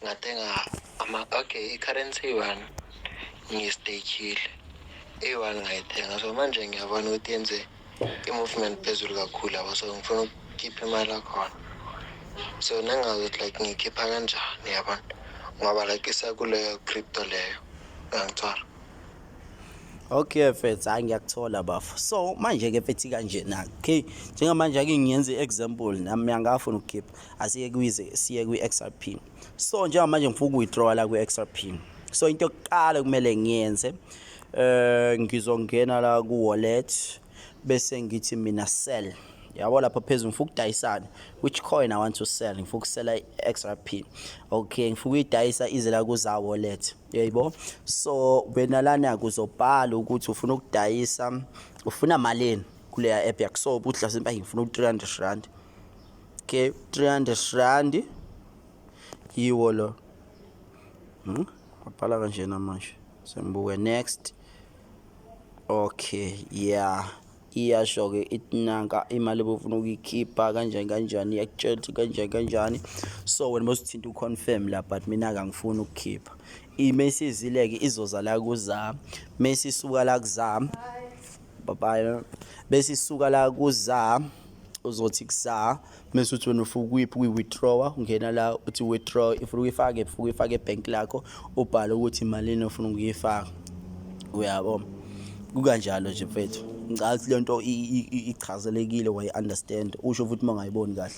Ngatenga okay i-currency one ngiyistakile A1 ngayithenga so manje ngiyabona ukuthi yenze i-movement phezulu kakhulu yabo so ngifuna ukukhipha imali yakhona so nangazothi like ngiyikhipha kanjani yabona ngoba like isakuleyo crypto leyo ngangithola. Okay mfethu, hayi ngiyakuthola bafo. So manje ke mfethu kanje na okay, njengamanje ake ngiyenze example nami ngiyangafuna ukukhipha asiye kwize siye kwi-XRP. So njengamanje ngifuna ukuyithrowa la kwi-XRP. So into yokuqala kumele ngiyenze ngizongena la ku-wallet bese ngithi mina sell. Yabo lapha phezulu ngifuna ukudayisana which coin I want to sell. Ngifuna ukusela i-XRP. Okay, ngifuna ukuyidayisa ize la kuza wallet. Yebo. So wena lana kuzobhala ukuthi ufuna ukudayisa ufuna malini kule app yakho. So ubudla sempa ngifuna u300 rand. Okay, 300 rand yiwo lo. Babhala kanjena manje. Sembuke next. Okay, yeah. Iyasho ke itinanga imali obufuna ukuyikhipha kanjani yakutshela ukuthi kanjani. So wena mosithinta uconfirm la but mina ngangifuna ukukhipha. I-message ileke izoza la kuza. Message isuka la kuza. Bye. Bese isuka la kuza uzothi kuza mase uthi wena ufuna ukuyiphi ungena la uthi withdraw if uyifake ebank lakho ubhala ukuthi imali ofuna ukuyifaka. Uyabona kukanjalo nje mfethu. Ngicela lento ichazelekile wayi understand usho futhi mangayiboni kahle.